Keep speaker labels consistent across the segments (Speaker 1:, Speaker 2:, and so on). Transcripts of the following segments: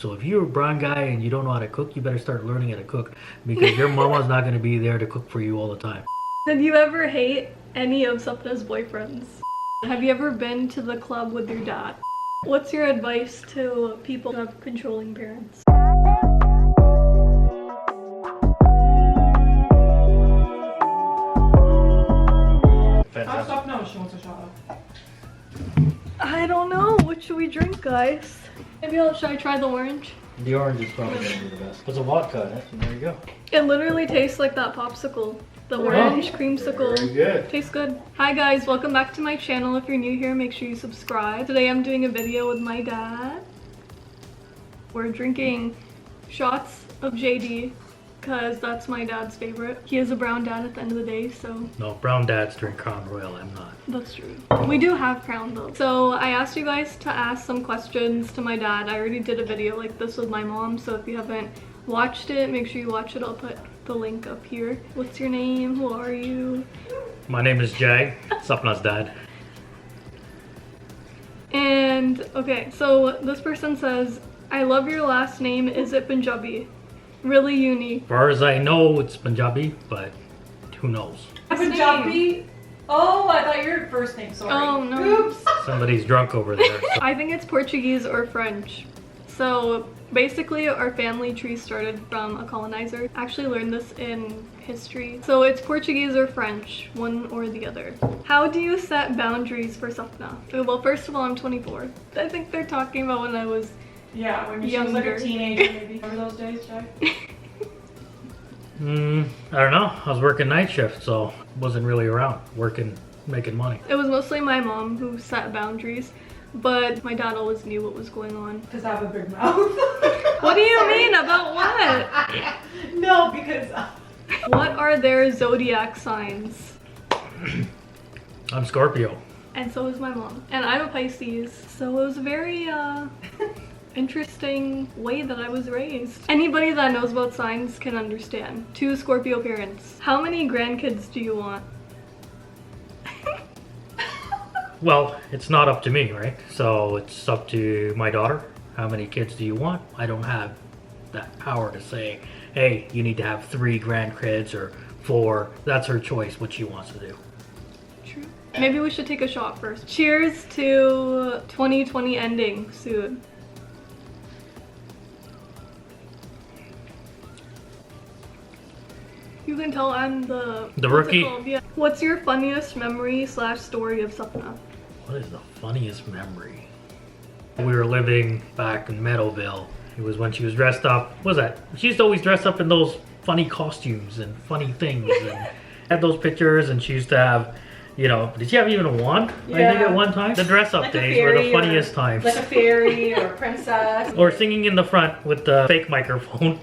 Speaker 1: So if you're a brown guy and you don't know how to cook, you better start learning how to cook because your mama's not going to be there to cook for you all the time.
Speaker 2: Did you ever hate any of Sapna's boyfriends? Have you ever been to the club with your dad? What's your advice to people who have controlling parents?
Speaker 3: I'll stop now if she wants a shot.
Speaker 2: I don't know. What should we drink, guys? Should I try the orange?
Speaker 1: The orange is probably going to be the best. There's a vodka in it, and there you go.
Speaker 2: It literally tastes like that popsicle. The orange creamsicle.
Speaker 1: Very good.
Speaker 2: Tastes good. Hi guys, welcome back to my channel. If you're new here, make sure you subscribe. Today I'm doing a video with my dad. We're drinking shots of JD because that's my dad's favorite. He is a brown dad at the end of the day, so.
Speaker 1: No, brown dads drink Crown Royal, I'm not.
Speaker 2: That's true. We do have Crown though. So I asked you guys to ask some questions to my dad. I already did a video like this with my mom, so if you haven't watched it, make sure you watch it. I'll put the link up here. What's your name? Who are you?
Speaker 1: My name is Jay, Sapna's dad.
Speaker 2: And okay, so this person says, I love your last name. Is it Punjabi? Really unique.
Speaker 1: As far as I know, it's Punjabi, but who knows?
Speaker 3: Punjabi? Oh, I thought your first name, sorry.
Speaker 2: Oh no.
Speaker 3: Oops.
Speaker 1: Somebody's drunk over there. So.
Speaker 2: I think it's Portuguese or French. So basically our family tree started from a colonizer. I actually learned this in history. So it's Portuguese or French, one or the other. How do you set boundaries for Sapna? Well, first of all, I'm 24. I think they're talking about when I was
Speaker 3: Yeah, when she was like a teenager, maybe. Remember those days, Jay?
Speaker 1: I don't know. I was working night shift, so wasn't really around working, making money.
Speaker 2: It was mostly my mom who set boundaries, but my dad always knew what was going on.
Speaker 3: Because I have a big mouth.
Speaker 2: What do you mean? About what?
Speaker 3: No, because...
Speaker 2: What are their zodiac signs?
Speaker 1: I'm Scorpio.
Speaker 2: And so is my mom. And I'm a Pisces, so it was a very interesting way that I was raised. Anybody that knows about signs can understand. 2 Scorpio parents. How many grandkids do you want?
Speaker 1: Well, it's not up to me, right? So it's up to my daughter. How many kids do you want? I don't have that power to say, hey, you need to have 3 grandkids or 4. That's her choice, what she wants to do.
Speaker 2: True. Maybe we should take a shot first. Cheers to 2020 ending soon. You can tell I'm the
Speaker 1: rookie?
Speaker 2: Yeah. What's your funniest memory / story of Sapna?
Speaker 1: What is the funniest memory? We were living back in Meadowville. It was when she was dressed up. What was that? She used to always dress up in those funny costumes and funny things and had those pictures, and she used to have, you know, did she have even a wand?
Speaker 3: Yeah.
Speaker 1: I think at one time. The dress up
Speaker 3: Like a
Speaker 1: days were the
Speaker 3: fairy
Speaker 1: funniest times.
Speaker 3: Like a fairy or a princess.
Speaker 1: Or singing in the front with the fake microphone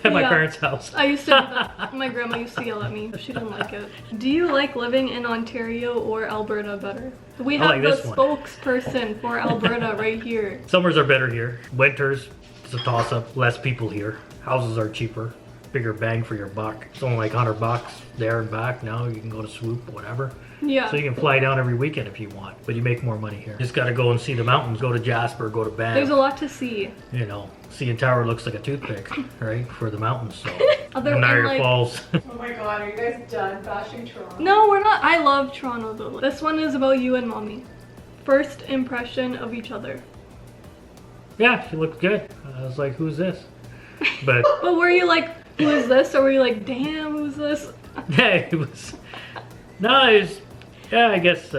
Speaker 1: at my
Speaker 2: Yeah.
Speaker 1: parents' house.
Speaker 2: I used to do that. My grandma used to yell at me. She didn't like it. Do you like living in Ontario or Alberta better? We have
Speaker 1: like
Speaker 2: the
Speaker 1: this one.
Speaker 2: spokesperson for Alberta right here.
Speaker 1: Summers are better here. Winters, it's a toss-up. Less people here. Houses are cheaper. Bigger bang for your buck. It's only like $100 there and back. Now you can go to Swoop, whatever.
Speaker 2: Yeah.
Speaker 1: So you can fly down every weekend if you want, but you make more money here. Just gotta go and see the mountains. Go to Jasper, go to Banff.
Speaker 2: There's a lot to see.
Speaker 1: You know, CN Tower looks like a toothpick, right? For the mountains, so.
Speaker 2: Other
Speaker 1: Niagara
Speaker 2: like,
Speaker 1: Falls.
Speaker 3: Oh my god, are you guys done bashing Toronto?
Speaker 2: No, we're not. I love Toronto though. This one is about you and mommy. First impression of each other.
Speaker 1: Yeah, she looked good. I was like, who's this? But
Speaker 2: But were you like, who is this? Or were you like, damn, who's this?
Speaker 1: yeah, it was. No, it was. Yeah, I guess.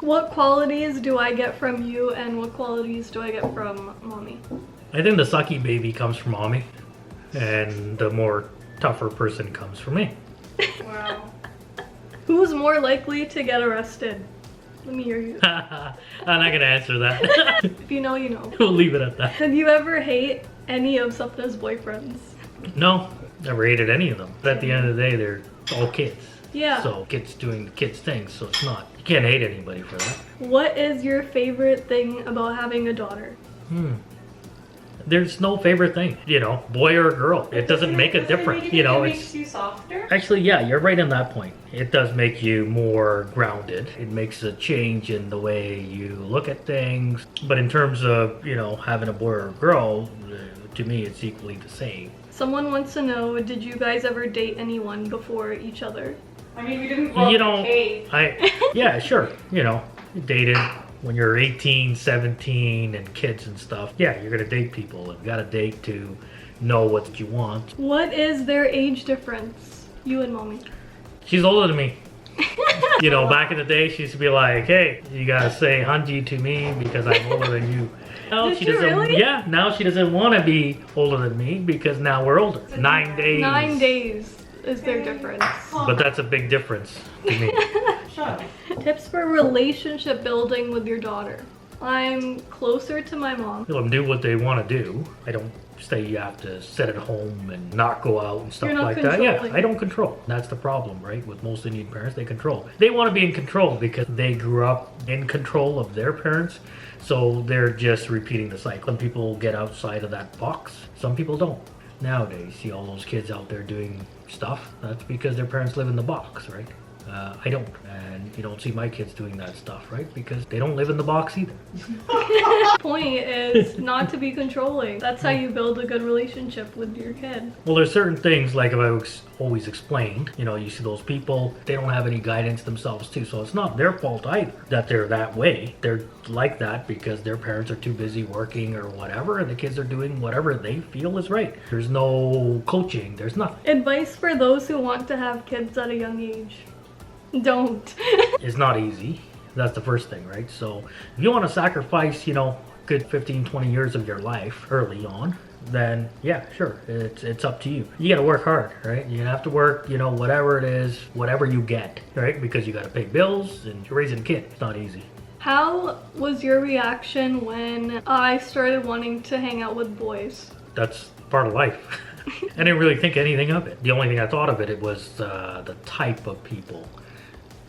Speaker 2: What qualities do I get from you and what qualities do I get from mommy?
Speaker 1: I think the sucky baby comes from mommy, and the more tougher person comes from me.
Speaker 3: Wow.
Speaker 2: Who's more likely to get arrested? Let me hear you.
Speaker 1: I'm not gonna answer that.
Speaker 2: If you know, you know.
Speaker 1: We'll leave it at that.
Speaker 2: Have you ever hate any of Sapna's boyfriends?
Speaker 1: No, never hated any of them. But at the end of the day, they're all kids.
Speaker 2: Yeah.
Speaker 1: So kids doing kids things, so it's not. You can't hate anybody for that.
Speaker 2: What is your favorite thing about having a daughter?
Speaker 1: There's no favorite thing, you know, boy or girl. It doesn't make a difference, you know.
Speaker 3: It
Speaker 1: It's
Speaker 3: makes you softer.
Speaker 1: actually, yeah, you're right on that point. It does make you more grounded. It makes a change in the way you look at things. But in terms of, you know, having a boy or a girl, to me, it's equally the same.
Speaker 2: Someone wants to know, did you guys ever date anyone before each other?
Speaker 3: I mean, we didn't grow up
Speaker 1: You
Speaker 3: in a
Speaker 1: know,
Speaker 3: cave.
Speaker 1: yeah, sure. You know, you dated when you're 18, 17 and kids and stuff. Yeah, you're gonna date people and you gotta date to know what you want.
Speaker 2: What is their age difference? You and mommy.
Speaker 1: She's older than me. You know, back in the day, she used to be like, hey, you gotta say Hanji to me because I'm older than you. Now
Speaker 2: Did
Speaker 1: she
Speaker 2: you
Speaker 1: doesn't,
Speaker 2: really?
Speaker 1: yeah, now she doesn't want to be older than me because now we're older. 9 days.
Speaker 2: 9 days is their difference.
Speaker 1: But that's a big difference to me.
Speaker 3: Shut up.
Speaker 2: Tips for relationship building with your daughter. I'm closer to my mom.
Speaker 1: Let them do what they want to do. I don't say you have to sit at home and not go out and stuff
Speaker 2: You're not
Speaker 1: like that. Yeah,
Speaker 2: controlling.
Speaker 1: I don't control. That's the problem, right? With most Indian parents, they control. They want to be in control because they grew up in control of their parents. So they're just repeating the cycle. Some people get outside of that box. Some people don't. Nowadays, see all those kids out there doing stuff. That's because their parents live in the box, right? I don't. And you don't see my kids doing that stuff, right? Because they don't live in the box either.
Speaker 2: Point is not to be controlling. That's how you build a good relationship with your kid.
Speaker 1: Well, there's certain things, like I've always explained, you know, you see those people, they don't have any guidance themselves too, so it's not their fault either that they're that way. They're like that because their parents are too busy working or whatever, and the kids are doing whatever they feel is right. There's no coaching, there's nothing.
Speaker 2: Advice for those who want to have kids at a young age. Don't.
Speaker 1: It's not easy. That's the first thing, right? So if you want to sacrifice, you know, good 15, 20 years of your life early on, then yeah, sure, it's up to you. You got to work hard, right? You have to work, you know, whatever it is, whatever you get, right? Because you got to pay bills and you're raising a kid. It's not easy.
Speaker 2: How was your reaction when I started wanting to hang out with boys?
Speaker 1: That's part of life. I didn't really think anything of it. The only thing I thought of it was the type of people.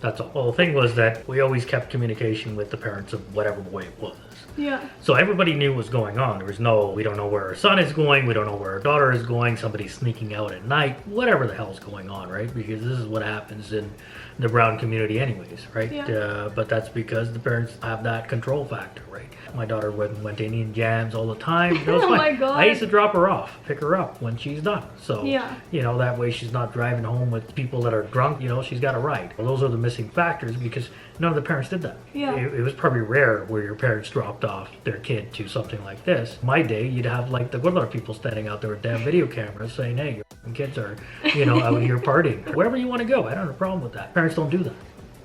Speaker 1: That's all. Well, the thing was that we always kept communication with the parents of whatever boy it was.
Speaker 2: Yeah.
Speaker 1: So everybody knew what was going on. There was no, we don't know where our son is going, we don't know where our daughter is going, somebody's sneaking out at night, whatever the hell's going on, right? Because this is what happens in the brown community anyways, right?
Speaker 2: Yeah.
Speaker 1: But that's because the parents have that control factor, right? My daughter went to Indian jams all the time. It was
Speaker 2: Oh
Speaker 1: fine.
Speaker 2: my God.
Speaker 1: I used to drop her off, pick her up when she's done. So,
Speaker 2: Yeah.
Speaker 1: you know, that way she's not driving home with people that are drunk, you know, she's got a ride. Well, those are the missing factors because none of the parents did that.
Speaker 2: Yeah.
Speaker 1: It was probably rare where your parents dropped off their kid to something like this. My day, you'd have like the good people standing out there with damn video cameras saying, hey, your f***ing kids are, you know, out here partying. Wherever you want to go, I don't have a problem with that. Parents don't do that.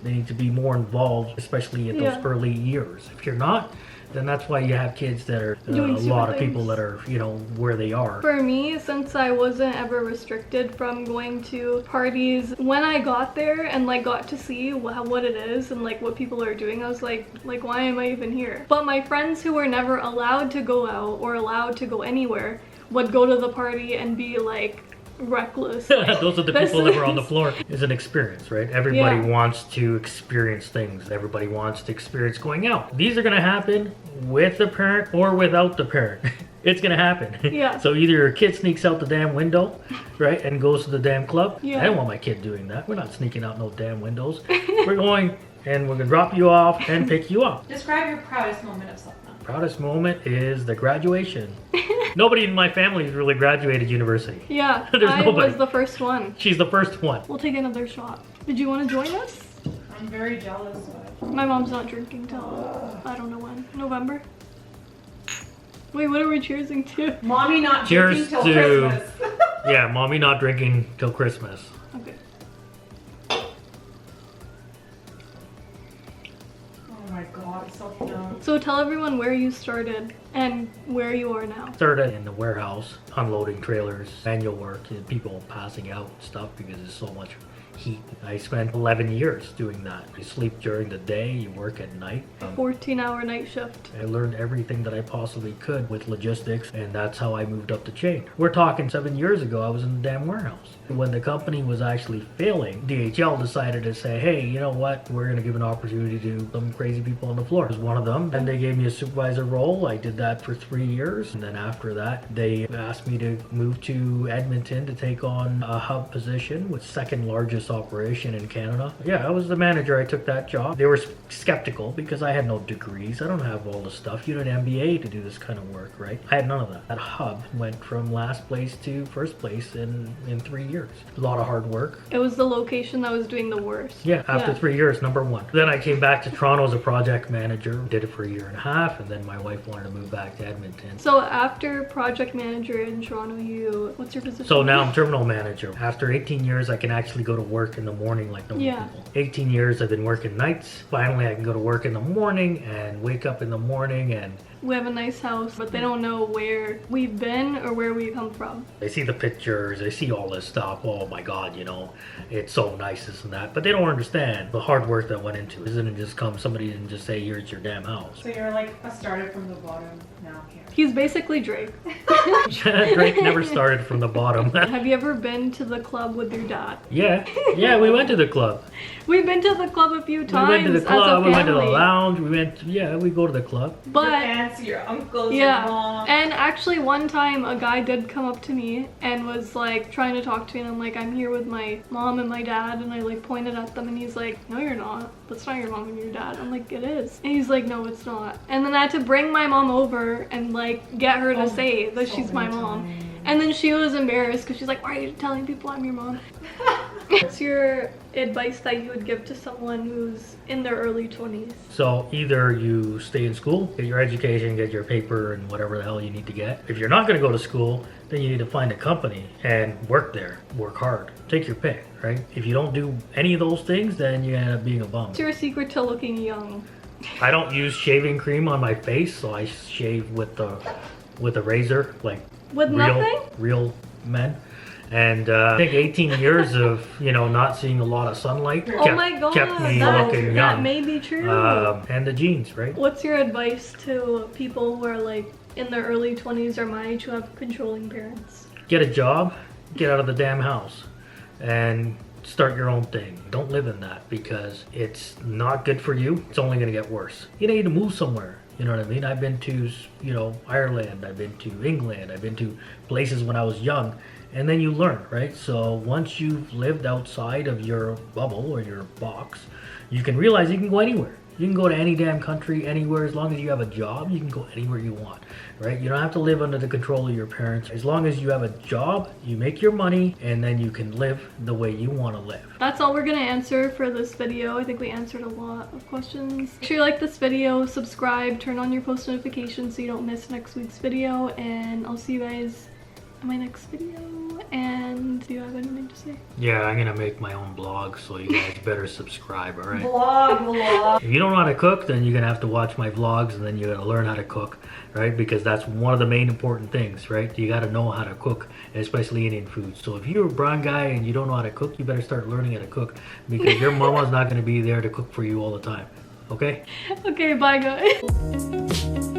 Speaker 1: They need to be more involved, especially at those
Speaker 2: Yeah.
Speaker 1: early years. If you're not, then that's why you have kids that are,
Speaker 2: Doing
Speaker 1: a lot of
Speaker 2: stupid
Speaker 1: people
Speaker 2: things.
Speaker 1: that are, you know, where they are.
Speaker 2: For me, since I wasn't ever restricted from going to parties, when I got there and like got to see what it is and like what people are doing, I was like why am I even here? But my friends who were never allowed to go out or allowed to go anywhere would go to the party and be like reckless.
Speaker 1: Those are the people that were on the floor. It's an experience, right? Everybody
Speaker 2: Yeah.
Speaker 1: wants to experience things. Everybody wants to experience going out. These are going to happen with the parent or without the parent. It's going to happen.
Speaker 2: Yeah.
Speaker 1: So either your kid sneaks out the damn window, right, and goes to the damn club.
Speaker 2: Yeah.
Speaker 1: I don't want my kid doing that. We're not sneaking out no damn windows. We're going and we're going to drop you off and pick you up.
Speaker 3: Describe your proudest moment of Sapna.
Speaker 1: Proudest moment is the graduation. Nobody in my family has really graduated university.
Speaker 2: Yeah,
Speaker 1: There's
Speaker 2: I
Speaker 1: nobody.
Speaker 2: was the first one.
Speaker 1: She's the first one.
Speaker 2: We'll take another shot. Did you want to join us?
Speaker 3: I'm very jealous, but
Speaker 2: My mom's not drinking till I don't know when. November? Wait, what are we cheersing to?
Speaker 3: mommy not
Speaker 1: Cheers
Speaker 3: drinking till
Speaker 1: to-
Speaker 3: Christmas.
Speaker 1: Yeah, mommy not drinking till Christmas.
Speaker 2: Okay.
Speaker 3: Oh my god, Sapna.
Speaker 2: So tell everyone where you started and where you are now.
Speaker 1: Started in the warehouse, unloading trailers, manual work, and people passing out and stuff because there's so much heat. I spent 11 years doing that. You sleep during the day, you work at night.
Speaker 2: 14-hour night shift.
Speaker 1: I learned everything that I possibly could with logistics, and that's how I moved up the chain. We're talking 7 years ago, I was in the damn warehouse. When the company was actually failing, DHL decided to say, hey, you know what? We're going to give an opportunity to some crazy people on the floor. I was one of them, and they gave me a supervisor role. I did that for 3 years, and then after that, they asked me to move to Edmonton to take on a hub position with second largest operation in Canada. Yeah, I was the manager. I took that job. They were skeptical because I had no degrees. I don't have all the stuff. You need an MBA to do this kind of work, right? I had none of that. That hub went from last place to first place in 3 years. A lot of hard work.
Speaker 2: It was the location that was doing the worst.
Speaker 1: Yeah, after 3 years, number one. Then I came back to Toronto as a project manager. Did it for a year and a half, and then my wife wanted to move back to Edmonton.
Speaker 2: So after project manager in Toronto, what's your position?
Speaker 1: So now I'm terminal manager. After 18 years, I can actually go to work in the morning like normal people. 18 years I've been working nights. Finally, I can go to work in the morning and wake up in the morning and
Speaker 2: we have a nice house, but they don't know where we've been or where we come from.
Speaker 1: they see the pictures, they see all this stuff. Oh my God, you know, it's so nice, this and that. But they don't understand the hard work that went into it. It didn't just come, somebody didn't just say, here's your damn house.
Speaker 3: So you're like a started from the bottom now here.
Speaker 2: He's basically Drake.
Speaker 1: Drake never started from the bottom.
Speaker 2: Have you ever been to the club with your dad?
Speaker 1: Yeah, we went to the club.
Speaker 2: We've been to the club a few times.
Speaker 1: We went to the club,
Speaker 2: as a
Speaker 1: we went to the
Speaker 2: family.
Speaker 1: lounge, we go to the club.
Speaker 3: Your
Speaker 2: But
Speaker 3: aunts, your uncles, your
Speaker 2: yeah,
Speaker 3: mom.
Speaker 2: and actually one time a guy did come up to me and was like trying to talk to me, and I'm like, I'm here with my mom and my dad, and I like pointed at them, and he's like, no you're not, that's not your mom and your dad. I'm like, it is. And he's like, no it's not. And then I had to bring my mom over and like get her to say that
Speaker 3: so
Speaker 2: she's my
Speaker 3: many
Speaker 2: mom.
Speaker 3: times.
Speaker 2: And then she was embarrassed because she's like, why are you telling people I'm your mom? What's your advice that you would give to someone who's in their early 20s?
Speaker 1: So either you stay in school, get your education, get your paper and whatever the hell you need to get. If you're not going to go to school, then you need to find a company and work there, work hard, take your pick, right? If you don't do any of those things, then you end up being a bum.
Speaker 2: What's your secret to looking young?
Speaker 1: I don't use shaving cream on my face, so I shave with a razor, like
Speaker 2: With nothing?
Speaker 1: real men. And I think 18 years of, not seeing a lot of sunlight
Speaker 2: Oh my god,
Speaker 1: kept me looking
Speaker 2: that
Speaker 1: young.
Speaker 2: may be true.
Speaker 1: And the jeans, right?
Speaker 2: What's your advice to people who are like in their early 20s or my age who have controlling parents?
Speaker 1: Get a job, get out of the damn house, and start your own thing. Don't live in that because it's not good for you. It's only going to get worse. You need to move somewhere. You know what I mean? I've been to, Ireland, I've been to England, I've been to places when I was young, and then you learn, right? So once you've lived outside of your bubble or your box, you can realize you can go anywhere. You can go to any damn country, anywhere. As long as you have a job, you can go anywhere you want, right? You don't have to live under the control of your parents. As long as you have a job, you make your money, and then you can live the way you want to live.
Speaker 2: That's all we're gonna answer for this video. I think we answered a lot of questions. Make sure you like this video, subscribe, turn on your post notifications so you don't miss next week's video, and I'll see you guys in my next video. And do you have anything to say?
Speaker 1: Yeah, I'm gonna make my own blog, so you guys better subscribe, all right?
Speaker 3: Vlog.
Speaker 1: If you don't know how to cook, then you're gonna have to watch my vlogs, and then you gotta learn how to cook, right? Because that's one of the main important things, right? You gotta know how to cook, especially Indian food. So if you're a brown guy and you don't know how to cook, you better start learning how to cook, because your mama's not gonna be there to cook for you all the time, okay?
Speaker 2: Okay, bye guys.